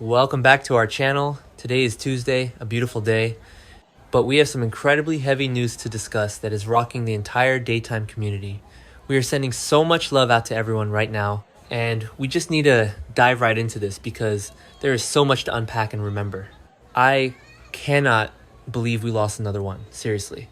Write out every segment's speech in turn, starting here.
Welcome back to our channel. Today is Tuesday, a beautiful day, but we have some incredibly heavy news to discuss that is rocking the entire daytime community. We are sending so much love out to everyone right now, and we just need to dive right into this because there is so much to unpack and remember. I cannot believe we lost another one, seriously.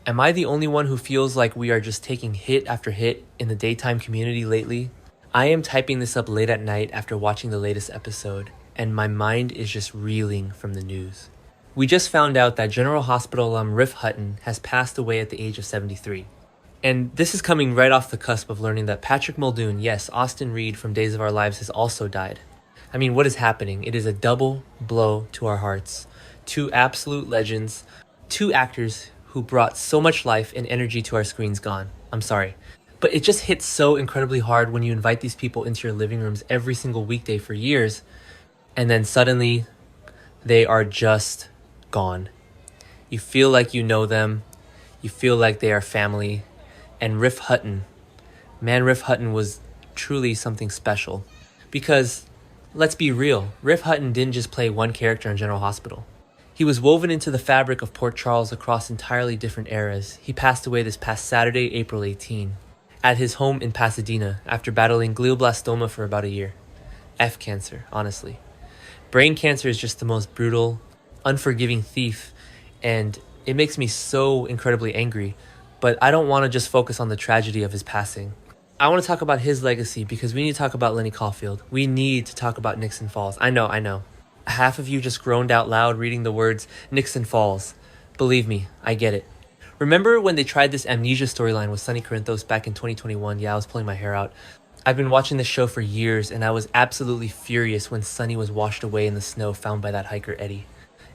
Am I the only one who feels like we are just taking hit after hit in the daytime community lately? I am typing this up late at night after watching the latest episode, and my mind is just reeling from the news. We just found out that General Hospital alum Rif Hutton has passed away at the age of 73. And this is coming right off the cusp of learning that Patrick Muldoon, yes, Austin Reed from Days of Our Lives, has also died. I mean, what is happening? It is a double blow to our hearts. Two absolute legends, two actors who brought so much life and energy to our screens gone. I'm sorry. But it just hits so incredibly hard when you invite these people into your living rooms every single weekday for years, and then suddenly they are just gone. You feel like you know them, you feel like they are family, and Rif Hutton was truly something special. Because, let's be real, Rif Hutton didn't just play one character in General Hospital. He was woven into the fabric of Port Charles across entirely different eras. He passed away this past Saturday, April 18. At his home in Pasadena after battling glioblastoma for about a year. F cancer, honestly. Brain cancer is just the most brutal, unforgiving thief, and it makes me so incredibly angry, but I don't want to just focus on the tragedy of his passing. I want to talk about his legacy because we need to talk about Lenny Caulfield. We need to talk about Nixon Falls. I know. Half of you just groaned out loud reading the words Nixon Falls. Believe me, I get it. Remember when they tried this amnesia storyline with Sonny Corinthos back in 2021? Yeah, I was pulling my hair out. I've been watching this show for years, and I was absolutely furious when Sonny was washed away in the snow found by that hiker Eddie,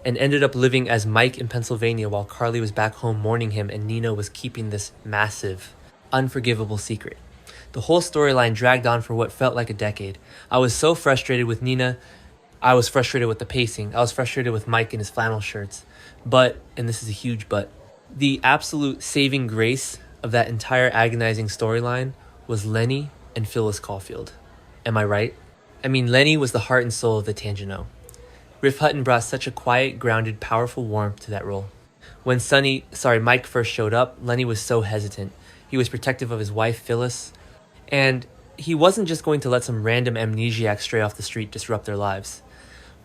and ended up living as Mike in Pennsylvania while Carly was back home mourning him and Nina was keeping this massive, unforgivable secret. The whole storyline dragged on for what felt like a decade. I was so frustrated with Nina. I was frustrated with the pacing. I was frustrated with Mike and his flannel shirts. But, and this is a huge but, the absolute saving grace of that entire agonizing storyline was Lenny and Phyllis Caulfield. Am I right? I mean, Lenny was the heart and soul of the Tangent. Rif Hutton brought such a quiet, grounded, powerful warmth to that role. When Mike first showed up, Lenny was so hesitant. He was protective of his wife, Phyllis, and he wasn't just going to let some random amnesiac stray off the street disrupt their lives.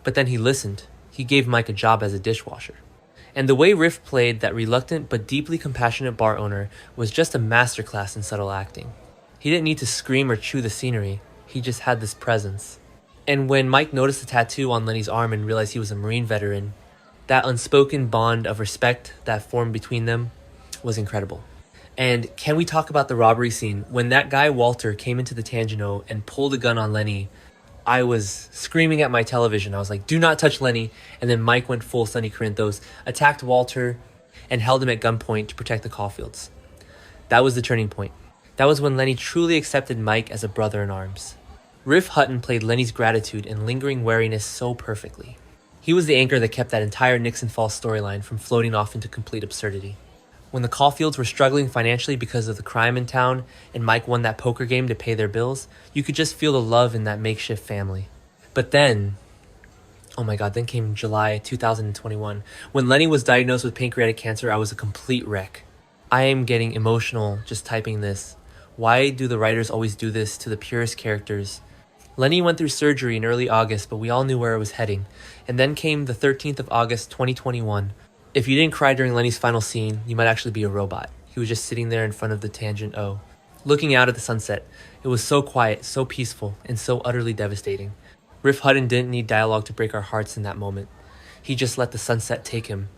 But then he listened. He gave Mike a job as a dishwasher. And the way Riff played that reluctant but deeply compassionate bar owner was just a masterclass in subtle acting. He didn't need to scream or chew the scenery, he just had this presence. And when Mike noticed the tattoo on Lenny's arm and realized he was a Marine veteran, that unspoken bond of respect that formed between them was incredible. And can we talk about the robbery scene? When that guy Walter came into the Tangent and pulled a gun on Lenny, I was screaming at my television. I was like, do not touch Lenny. And then Mike went full Sonny Corinthos, attacked Walter, and held him at gunpoint to protect the Caulfields. That was the turning point. That was when Lenny truly accepted Mike as a brother in arms. Rif Hutton played Lenny's gratitude and lingering wariness so perfectly. He was the anchor that kept that entire Nixon Falls storyline from floating off into complete absurdity. When the Caulfields were struggling financially because of the crime in town and Mike won that poker game to pay their bills, you could just feel the love in that makeshift family. But then, oh my god, then came July 2021. When Lenny was diagnosed with pancreatic cancer, I was a complete wreck. I am getting emotional just typing this. Why do the writers always do this to the purest characters? Lenny went through surgery in early August, but we all knew where it was heading. And then came the 13th of August, 2021. If you didn't cry during Lenny's final scene, you might actually be a robot. He was just sitting there in front of the Tangent O, looking out at the sunset. It was so quiet, so peaceful, and so utterly devastating. Rif Hutton didn't need dialogue to break our hearts in that moment. He just let the sunset take him.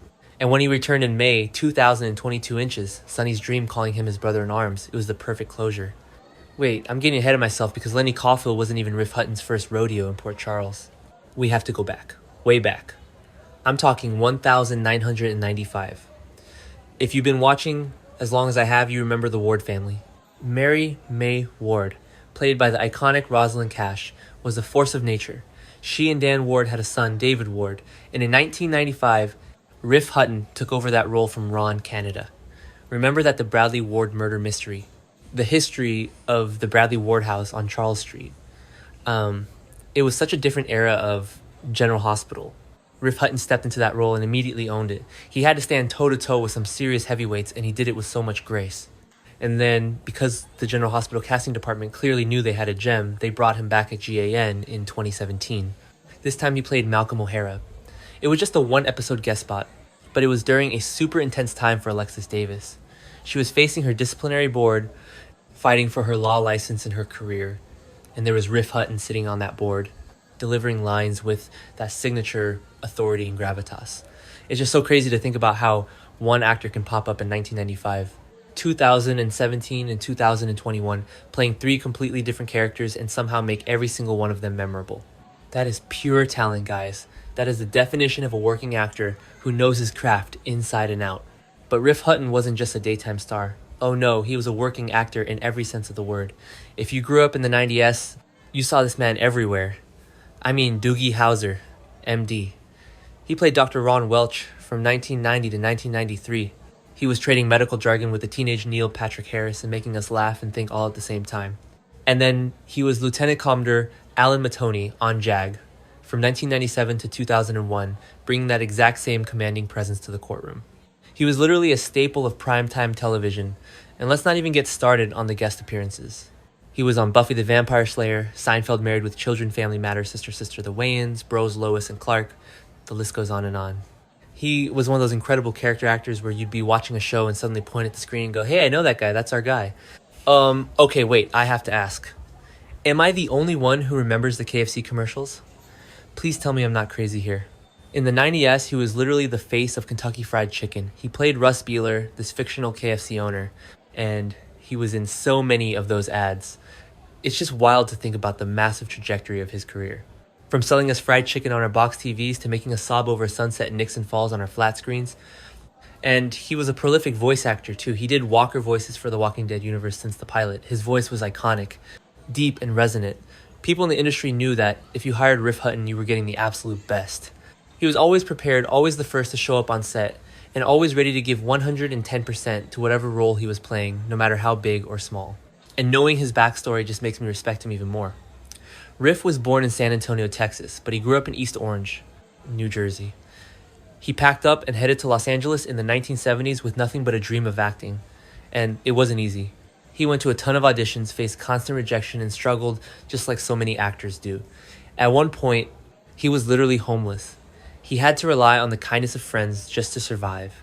And when he returned in May, 2022 inches, Sonny's dream calling him his brother in arms, it was the perfect closure. Wait, I'm getting ahead of myself because Lenny Caulfield wasn't even Rif Hutton's first rodeo in Port Charles. We have to go back, way back. I'm talking 1995. If you've been watching as long as I have, you remember the Ward family. Mary May Ward, played by the iconic Rosalind Cash, was a force of nature. She and Dan Ward had a son, David Ward, and in 1995, Rif Hutton took over that role from Ron Canada. Remember that the Bradley Ward murder mystery, the history of the Bradley Ward house on Charles Street. It was such a different era of General Hospital. Rif Hutton stepped into that role and immediately owned it. He had to stand toe-to-toe with some serious heavyweights, and he did it with so much grace. And then, because the General Hospital casting department clearly knew they had a gem, they brought him back at GAN in 2017. This time he played Malcolm O'Hara. It was just a one-episode guest spot, but it was during a super intense time for Alexis Davis. She was facing her disciplinary board, fighting for her law license and her career, and there was Rif Hutton sitting on that board, delivering lines with that signature authority and gravitas. It's just so crazy to think about how one actor can pop up in 1995, 2017, and 2021, playing three completely different characters and somehow make every single one of them memorable. That is pure talent, guys. That is the definition of a working actor who knows his craft inside and out. But Rif Hutton wasn't just a daytime star. Oh no, he was a working actor in every sense of the word. If you grew up in the 90s, you saw this man everywhere. I mean Doogie Howser, MD. He played Dr. Ron Welch from 1990 to 1993. He was trading medical jargon with the teenage Neil Patrick Harris and making us laugh and think all at the same time. And then he was Lieutenant Commodore Alan Matoni on JAG from 1997 to 2001, bringing that exact same commanding presence to the courtroom. He was literally a staple of primetime television, and let's not even get started on the guest appearances. He was on Buffy the Vampire Slayer, Seinfeld Married with Children, Family Matters, Sister Sister, The Wayans, Bros, Lois, and Clark. The list goes on and on. He was one of those incredible character actors where you'd be watching a show and suddenly point at the screen and go, hey, I know that guy, that's our guy. Okay, wait, I have to ask. Am I the only one who remembers the KFC commercials? Please tell me I'm not crazy here. In the 90s, he was literally the face of Kentucky Fried Chicken. He played Russ Beeler, this fictional KFC owner, and he was in so many of those ads. It's just wild to think about the massive trajectory of his career. From selling us fried chicken on our box TVs to making us sob over a sunset in Nixon Falls on our flat screens. And he was a prolific voice actor too. He did Walker voices for the Walking Dead universe since the pilot. His voice was iconic, deep and resonant. People in the industry knew that if you hired Rif Hutton, you were getting the absolute best. He was always prepared, always the first to show up on set, and always ready to give 110% to whatever role he was playing, no matter how big or small. And knowing his backstory just makes me respect him even more. Riff was born in San Antonio, Texas, but he grew up in East Orange, New Jersey. He packed up and headed to Los Angeles in the 1970s with nothing but a dream of acting, and it wasn't easy. He went to a ton of auditions, faced constant rejection, and struggled just like so many actors do. At one point, he was literally homeless. He had to rely on the kindness of friends just to survive.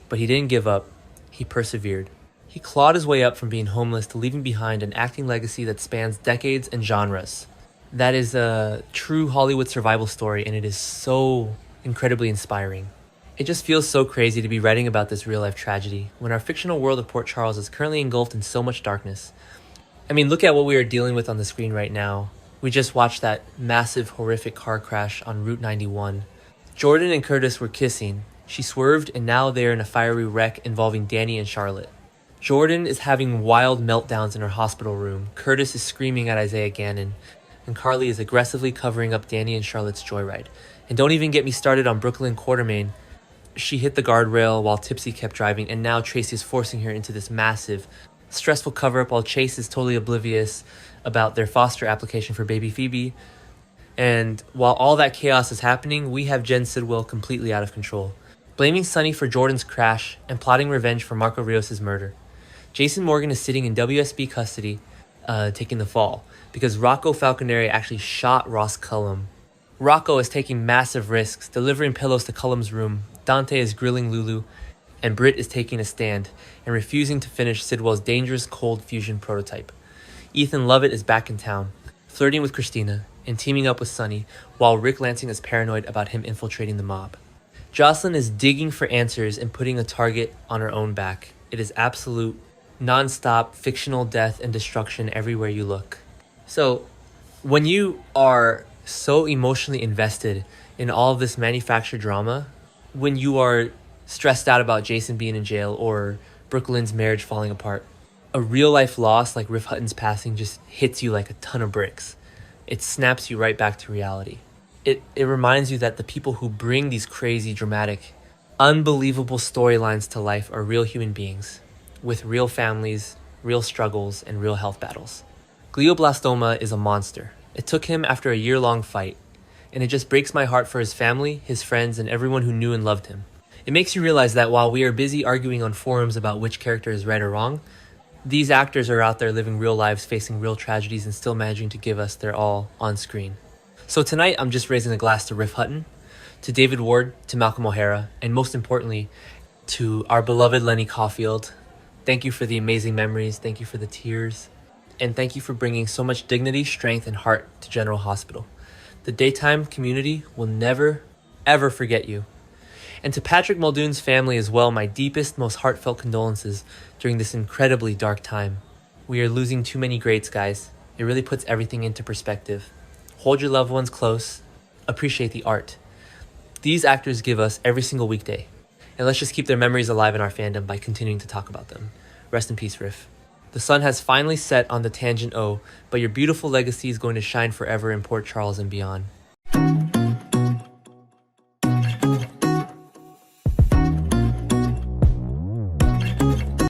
But he didn't give up. He persevered. He clawed his way up from being homeless to leaving behind an acting legacy that spans decades and genres. That is a true Hollywood survival story, and it is so incredibly inspiring. It just feels so crazy to be writing about this real-life tragedy when our fictional world of Port Charles is currently engulfed in so much darkness. I mean, look at what we are dealing with on the screen right now. We just watched that massive, horrific car crash on Route 91. Jordan and Curtis were kissing. She swerved, and now they're in a fiery wreck involving Danny and Charlotte. Jordan is having wild meltdowns in her hospital room. Curtis is screaming at Isaiah Gannon, and Carly is aggressively covering up Danny and Charlotte's joyride. And don't even get me started on Brooklyn Quartermain. She hit the guardrail while Tipsy kept driving, and now Tracy is forcing her into this massive, stressful cover-up while Chase is totally oblivious about their foster application for baby Phoebe. And while all that chaos is happening, we have Jen Sidwell completely out of control, blaming Sonny for Jordan's crash and plotting revenge for Marco Rios' murder. Jason Morgan is sitting in WSB custody, taking the fall, because Rocco Falconeri actually shot Ross Cullum. Rocco is taking massive risks, delivering pillows to Cullum's room. Dante is grilling Lulu, and Britt is taking a stand and refusing to finish Sidwell's dangerous cold fusion prototype. Ethan Lovett is back in town, flirting with Christina and teaming up with Sonny, while Rick Lansing is paranoid about him infiltrating the mob. Jocelyn is digging for answers and putting a target on her own back. It is absolute, non-stop, fictional death and destruction everywhere you look. So, when you are so emotionally invested in all of this manufactured drama, when you are stressed out about Jason being in jail or Brooklyn's marriage falling apart, a real-life loss like Rif Hutton's passing just hits you like a ton of bricks. It snaps you right back to reality. It reminds you that the people who bring these crazy, dramatic, unbelievable storylines to life are real human beings with real families, real struggles, and real health battles. Glioblastoma is a monster. It took him after a year-long fight. and it just breaks my heart for his family, his friends, and everyone who knew and loved him. It makes you realize that while we are busy arguing on forums about which character is right or wrong, these actors are out there living real lives, facing real tragedies, and still managing to give us their all on screen. So tonight, I'm just raising a glass to Rif Hutton, to David Ward, to Malcolm O'Hara, and most importantly, to our beloved Lenny Caulfield. Thank you for the amazing memories, thank you for the tears, and thank you for bringing so much dignity, strength, and heart to General Hospital. The daytime community will never, ever forget you. And to Patrick Muldoon's family as well, my deepest, most heartfelt condolences during this incredibly dark time. We are losing too many greats, guys. It really puts everything into perspective. Hold your loved ones close. Appreciate the art. These actors give us every single weekday. And let's just keep their memories alive in our fandom by continuing to talk about them. Rest in peace, Riff. The sun has finally set on the Tangent O, but your beautiful legacy is going to shine forever in Port Charles and beyond.